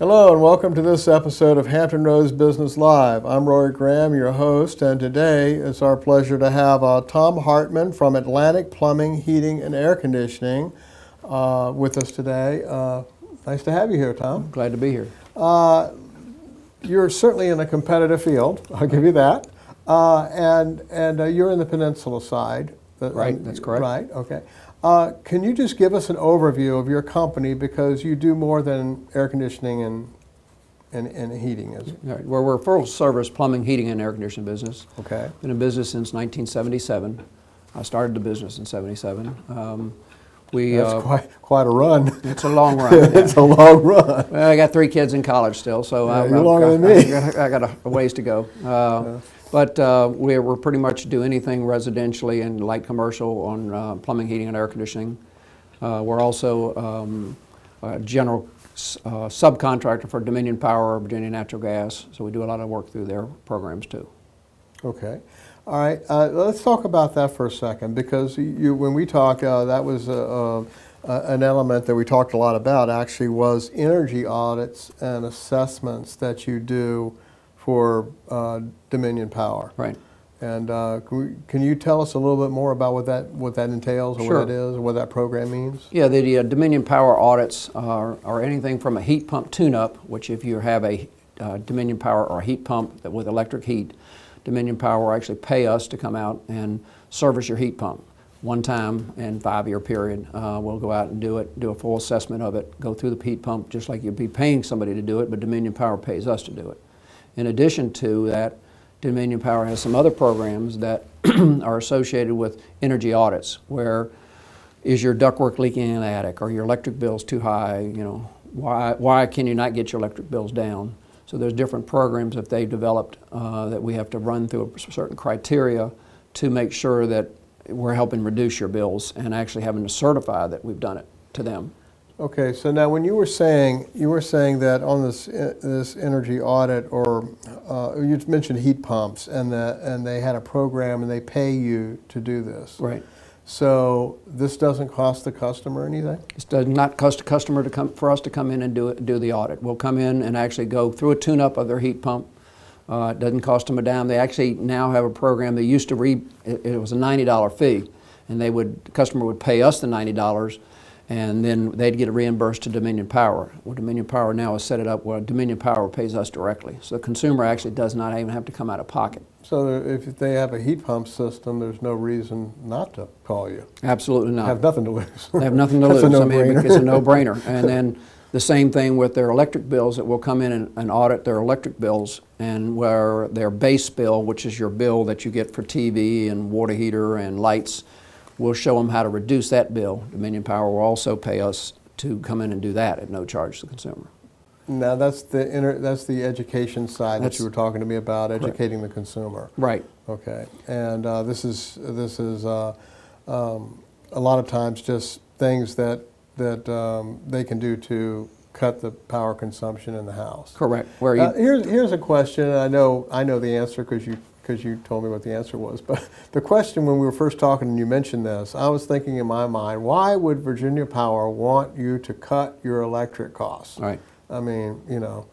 Hello and welcome to this episode of Hampton Roads Business Live. I'm Rory Graham, your host, and today it's our pleasure to have Tom Hartman from Atlantic Plumbing, Heating, and Air Conditioning with us today. Nice to have you here, Tom. Glad to be here. You're certainly in a competitive field, I'll give you that, and you're in the peninsula side. Right, that's correct. Right, okay. Can you just give us an overview of your company, because you do more than air conditioning and heating? Right. Well, we're a full-service plumbing, heating, and air conditioning business. Okay. Been in business since 1977. I started the business in '77. That's quite a run. It's a long run. Yeah. It's a long run. Well, I got 3 kids in college still, so you're longer than me. I got a ways to go. But we're pretty much do anything residentially and light commercial on plumbing, heating, and air conditioning. We're also a general subcontractor for Dominion Power, Virginia Natural Gas, so we do a lot of work through their programs too. Okay. All right. Let's talk about that for a second, because when we talk, that was an element that we talked a lot about, actually, was energy audits and assessments that you do for Dominion Power. Right. And can you tell us a little bit more about what that entails, or Sure. what that is, or what that program means? Yeah, the Dominion Power audits are anything from a heat pump tune-up, which if you have a Dominion Power or a heat pump with electric heat, Dominion Power will actually pay us to come out and service your heat pump. One time in 5-year period, we'll go out and do a full assessment of it, go through the heat pump just like you'd be paying somebody to do it, but Dominion Power pays us to do it. In addition to that, Dominion Power has some other programs that are associated with energy audits, where is your ductwork leaking in the attic, or your electric bill's too high, you know, why can you not get your electric bills down? So there's different programs that they've developed that we have to run through a certain criteria to make sure that we're helping reduce your bills, and actually having to certify that we've done it to them. Okay, so now when you were saying that on this energy audit, or you mentioned heat pumps, and they had a program and they pay you to do this. Right. So this doesn't cost the customer anything? It does not cost a customer for us to come in and do the audit. We'll come in and actually go through a tune-up of their heat pump. It doesn't cost them a dime. They actually now have a program. They used to it was a $90 fee, and the customer would pay us the $90, and then they'd get it reimbursed to Dominion Power. Well, Dominion Power now has set it up where Dominion Power pays us directly. So the consumer actually does not even have to come out of pocket. So if they have a heat pump system, there's no reason not to call you? Absolutely not. They have nothing to lose. They have nothing to That's lose. a no-brainer. It's a no-brainer. And then the same thing with their electric bills, that will come in and audit their electric bills, and where their base bill, which is your bill that you get for TV and water heater and lights, we'll show them how to reduce that bill. Dominion Power will also pay us to come in and do that at no charge to the consumer. Now that's the education side that you were talking to me about, educating the consumer. Right. Okay. And this is a lot of times just things that they can do to cut the power consumption in the house. Correct. Here's a question, and I know the answer because you told me what the answer was. But the question, when we were first talking and you mentioned this, I was thinking in my mind, why would Virginia Power want you to cut your electric costs? Right. I mean, you know,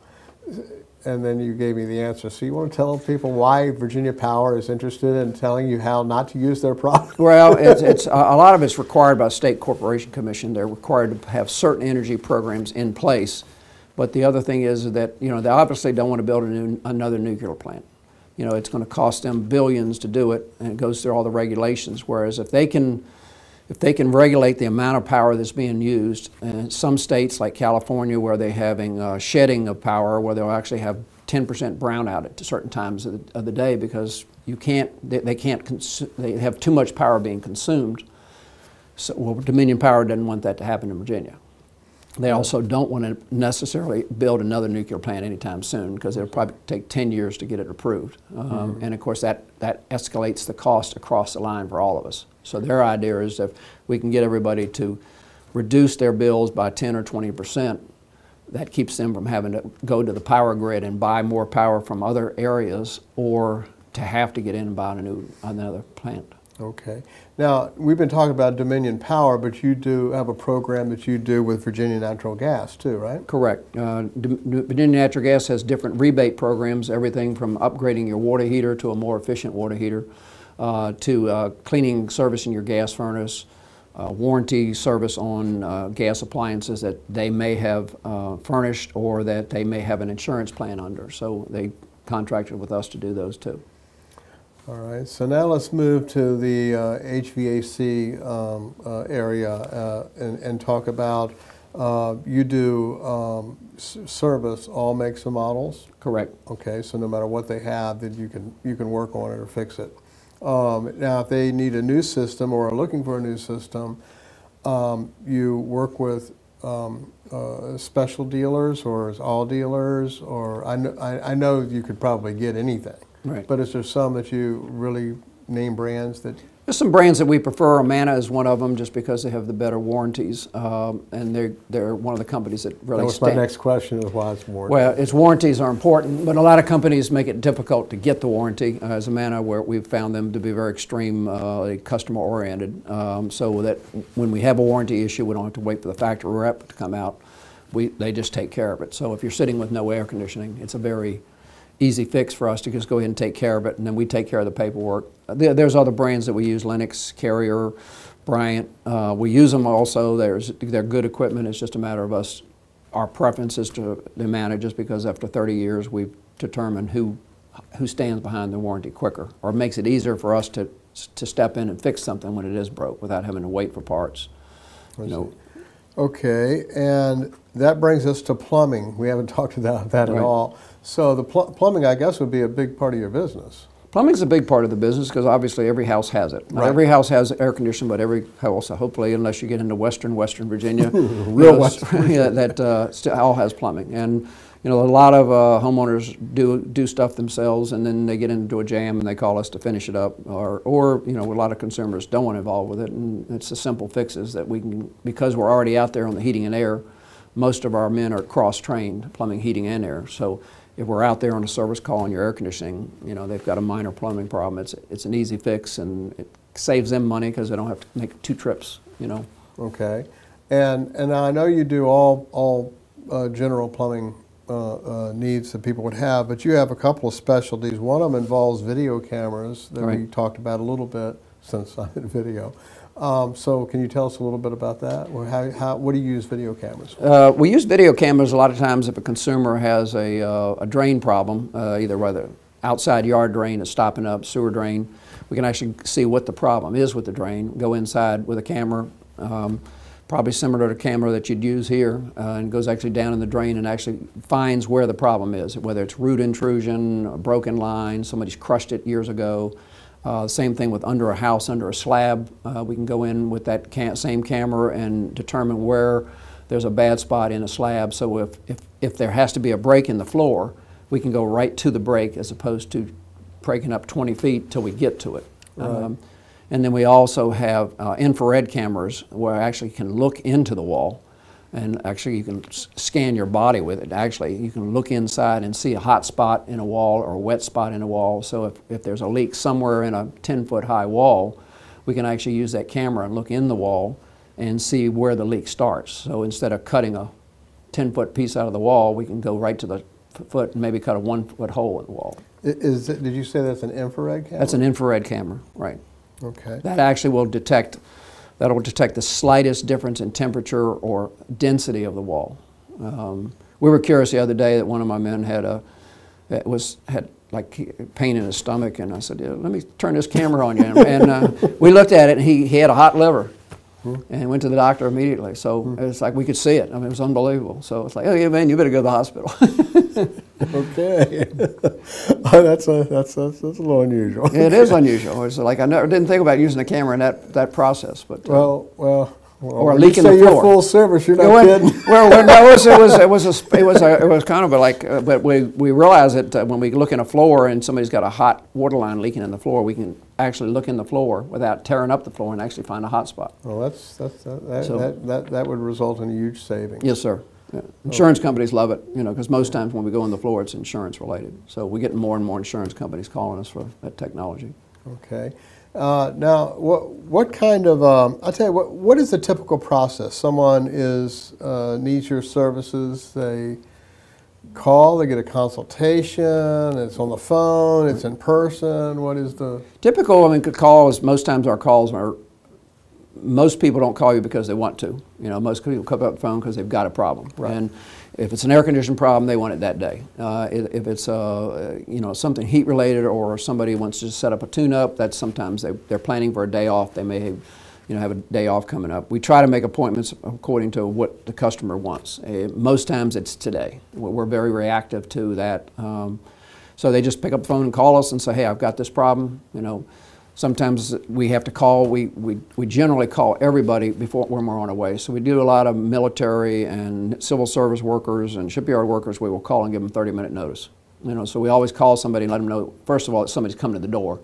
and then you gave me the answer. So you want to tell people why Virginia Power is interested in telling you how not to use their product? Well, it's a lot of it's required by State Corporation Commission. They're required to have certain energy programs in place. But the other thing is that, you know, they obviously don't want to build another nuclear plant. You know, it's going to cost them billions to do it, and it goes through all the regulations. Whereas if they can regulate the amount of power that's being used, and some states like California, where they're having shedding of power, where they'll actually have 10% brownout at certain times of the day, because they have too much power being consumed. So, well, Dominion Power doesn't want that to happen in Virginia. They also don't want to necessarily build another nuclear plant anytime soon, because it'll probably take 10 years to get it approved. And of course that escalates the cost across the line for all of us. So their idea is that if we can get everybody to reduce their bills by 10 or 20%, that keeps them from having to go to the power grid and buy more power from other areas, or to have to get in and buy another plant. Okay. Now, we've been talking about Dominion Power, but you do have a program that you do with Virginia Natural Gas too, right? Correct. Virginia Natural Gas has different rebate programs, everything from upgrading your water heater to a more efficient water heater, to cleaning service in your gas furnace, warranty service on gas appliances that they may have furnished or that they may have an insurance plan under. So they contracted with us to do those too. All right, so now let's move to the HVAC area and talk about, you do service all makes and models? Correct. Okay, so no matter what they have, that you can work on it or fix it. Now, if they need a new system or are looking for a new system, you work with special dealers or is all dealers, or I know you could probably get anything. Right. But is there some that you really name brands that? There's some brands that we prefer. Amana is one of them, just because they have the better warranties, and they're one of the companies that really. That was my next question: is why it's warranty? Well, its warranties are important, but a lot of companies make it difficult to get the warranty. As Amana, where we've found them to be very extreme, customer oriented, so that when we have a warranty issue, we don't have to wait for the factory rep to come out. They just take care of it. So if you're sitting with no air conditioning, it's a very easy fix for us to just go ahead and take care of it, and then we take care of the paperwork. There's other brands that we use: Lennox, Carrier, Bryant. We use them also. They're good equipment. It's just a matter of us. Our preference is to manage, just because after 30 years we've determined who stands behind the warranty quicker, or makes it easier for us to step in and fix something when it is broke without having to wait for parts. Okay, and that brings us to plumbing. We haven't talked about that at all. So the plumbing, I guess, would be a big part of your business. Plumbing's a big part of the business because obviously every house has it. Not every house has air conditioning, but every house, hopefully, unless you get into Western Virginia, real Western, yeah, that all has plumbing. And a lot of homeowners do stuff themselves, and then they get into a jam and they call us to finish it up. Or a lot of consumers don't want to involve with it, and it's the simple fixes that we can, because we're already out there on the heating and air. Most of our men are cross-trained, plumbing, heating, and air. So if we're out there on a service call on your air conditioning, they've got a minor plumbing problem, it's an easy fix, and it saves them money because they don't have to make 2 trips, Okay. And I know you do all general plumbing needs that people would have, but you have a couple of specialties. One of them involves video cameras that we talked about a little bit, since I'm in video. So can you tell us a little bit about that? Or what do you use video cameras for? We use video cameras a lot of times if a consumer has a drain problem, either whether outside yard drain is stopping up, sewer drain. We can actually see what the problem is with the drain, go inside with a camera, probably similar to the camera that you'd use here, and goes actually down in the drain and actually finds where the problem is, whether it's root intrusion, a broken line, somebody's crushed it years ago. Same thing with under a house, under a slab. We can go in with that same camera and determine where there's a bad spot in a slab. So if there has to be a break in the floor, we can go right to the break as opposed to breaking up 20 feet till we get to it. And then we also have infrared cameras where I actually can look into the wall, and actually you can scan your body with it. Actually, you can look inside and see a hot spot in a wall or a wet spot in a wall. So if there's a leak somewhere in a 10-foot high wall, we can actually use that camera and look in the wall and see where the leak starts. So instead of cutting a 10-foot piece out of the wall, we can go right to the foot and maybe cut a 1-foot hole in the wall. Did you say that's an infrared camera? That's an infrared camera, right. Okay. That actually will detect the slightest difference in temperature or density of the wall. We were curious the other day that one of my men had like pain in his stomach, and I said, yeah, let me turn this camera on you. And we looked at it, and he had a hot liver. And went to the doctor immediately. So it's like we could see it. I mean, it was unbelievable. So it's like, oh yeah, man, you better go to the hospital. Okay. That's a little unusual. It is unusual. It's like I never didn't think about using a camera in that process. But or a leak in the floor. You're full service. You're not kidding. Well, no, it was kind of like, but we realized that when we look in a floor and somebody's got a hot water line leaking in the floor, we can actually look in the floor without tearing up the floor and actually find a hot spot. Well, that would result in a huge savings. Yes, sir. Yeah. Insurance companies love it, because most times when we go on the floor, it's insurance related. So we get more and more insurance companies calling us for that technology. Okay. Now, what kind of, I'll tell you, what is the typical process? Someone needs your services, they call, they get a consultation, it's on the phone, it's in person, what is the? Typical, I mean, calls, most times our calls are, most people don't call you because they want to. You know, most people come up the phone because they've got a problem. Right. And if it's an air conditioning problem, they want it that day. If it's you know, something heat related, or somebody wants to set up a tune-up, that's sometimes they're planning for a day off. They may, you know, have a day off coming up. We try to make appointments according to what the customer wants. Most times it's today. We're very reactive to that. So they just pick up the phone and call us and say, hey, I've got this problem. You know, sometimes we have to call. We generally call everybody before when we're on our way. So we do a lot of military and civil service workers and shipyard workers. We will call and give them 30-minute notice. You know, so we always call somebody and let them know, first of all, that somebody's coming to the door.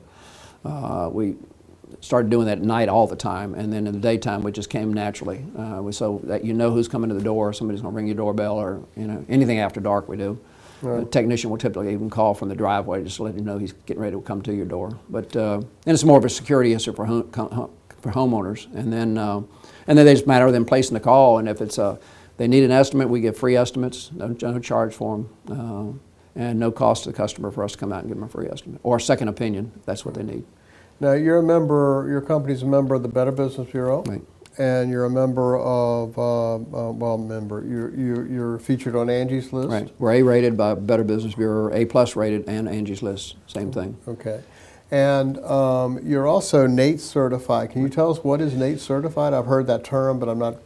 We started doing that at night all the time, and then in the daytime we just came naturally. So that you know who's coming to the door, somebody's going to ring your doorbell, or you know, anything after dark we do. Right. The technician will typically even call from the driveway just to let you know he's getting ready to come to your door. But and it's more of a security issue for homeowners. And then they just matter of them placing the call. And if it's they need an estimate, we give free estimates, no charge for them, and no cost to the customer for us to come out and give them a free estimate or a second opinion if that's what they need. Now you're a member. Your company's a member of the Better Business Bureau. Right. And you're a member of, you're featured on Angie's List? Right. We're A-rated by Better Business Bureau, A+ rated, and Angie's List, same thing. Okay. And you're also NATE certified. Can you tell us what is NATE certified? I've heard that term, but I'm not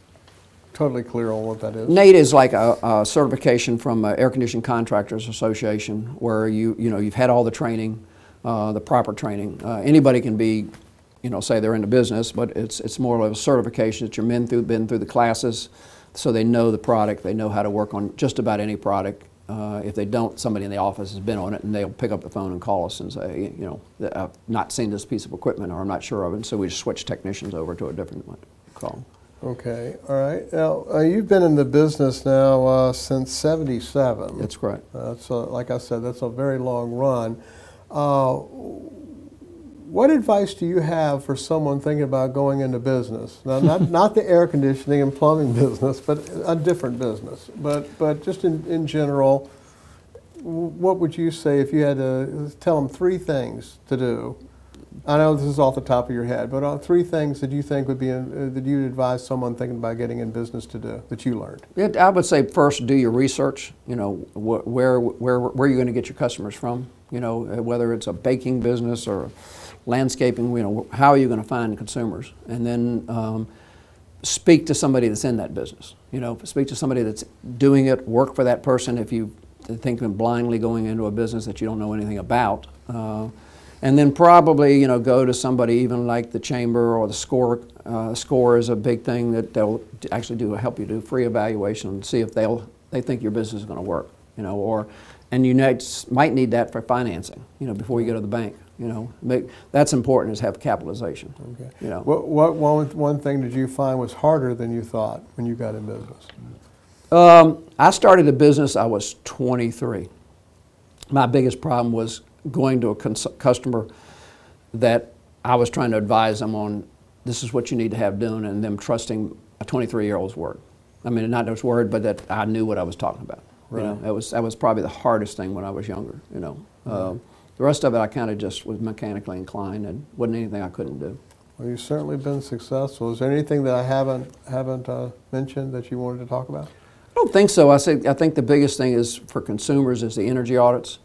totally clear on what that is. NATE is like a certification from Air Conditioning Contractors Association, where you've had all the training, the proper training. Anybody can be, you know, say they're into business, but it's more of a certification that you've been through the classes, so they know the product, they know how to work on just about any product. If they don't, somebody in the office has been on it, and they'll pick up the phone and call us and say, you know, I've not seen this piece of equipment, or I'm not sure of it, and so we just switch technicians over to a different call. Okay, all right. Now, you've been in the business now since '77. That's correct. That's like I said, that's a very long run. What advice do you have for someone thinking about going into business? Now, not the air conditioning and plumbing business, but a different business. But just in general, what would you say if you had to tell them 3 things to do? I know this is off the top of your head, but 3 things that you think would be that you'd advise someone thinking about getting in business to do that you learned. I would say first, do your research. You know, where you're going to get your customers from. You know, whether it's a baking business or landscaping, you know, how are you going to find consumers? And then speak to somebody that's in that business. You know, speak to somebody that's doing it, work for that person if you think of blindly going into a business that you don't know anything about. And then probably, you know, go to somebody even like the chamber or the SCORE. SCORE is a big thing that they'll actually help you do free evaluation and see if they think your business is going to work. You know, and you might need that for financing. You know, before you go to the bank. You know, that's important, is have capitalization. Okay. You know. What one thing did you find was harder than you thought when you got in business? I started a business, I was 23. My biggest problem was going to a customer that I was trying to advise them on, this is what you need to have done, and them trusting a 23-year-old's word. I mean, not his word, but that I knew what I was talking about. Right. You know, that was probably the hardest thing when I was younger. You know. Right. The rest of it, I kind of just was mechanically inclined, and wasn't anything I couldn't do. Well, you've certainly been successful. Is there anything that I haven't mentioned that you wanted to talk about? I don't think so. I think the biggest thing is for consumers is the energy audits,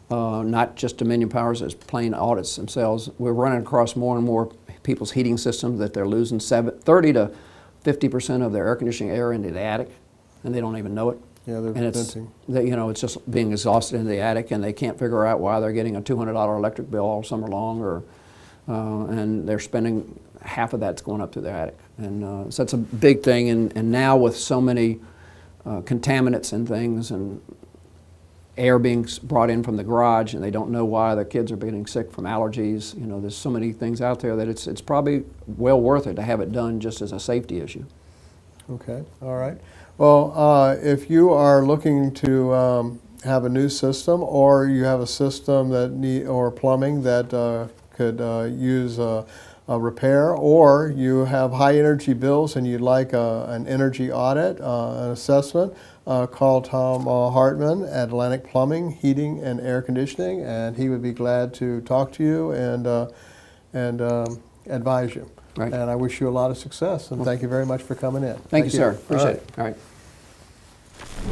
not just Dominion Powers, as plain audits themselves. We're running across more and more people's heating systems that they're losing 30 to 50% of their air conditioning air into the attic, and they don't even know it. Yeah, they're venting. You know, it's just being exhausted in the attic, and they can't figure out why they're getting a $200 electric bill all summer long, and they're spending half of that's going up to their attic. And so that's a big thing. And now with so many contaminants and things, and air being brought in from the garage, and they don't know why their kids are getting sick from allergies. You know, there's so many things out there that it's probably well worth it to have it done just as a safety issue. Okay, all right. Well, if you are looking to have a new system, or you have a system that or plumbing that could use a repair, or you have high energy bills and you'd like an energy audit, an assessment, call Tom Hartman at Atlantic Plumbing, Heating, and Air Conditioning, and he would be glad to talk to you and advise you. Right. And I wish you a lot of success, and thank you very much for coming in. Thank you, sir. Appreciate All right. it. All right.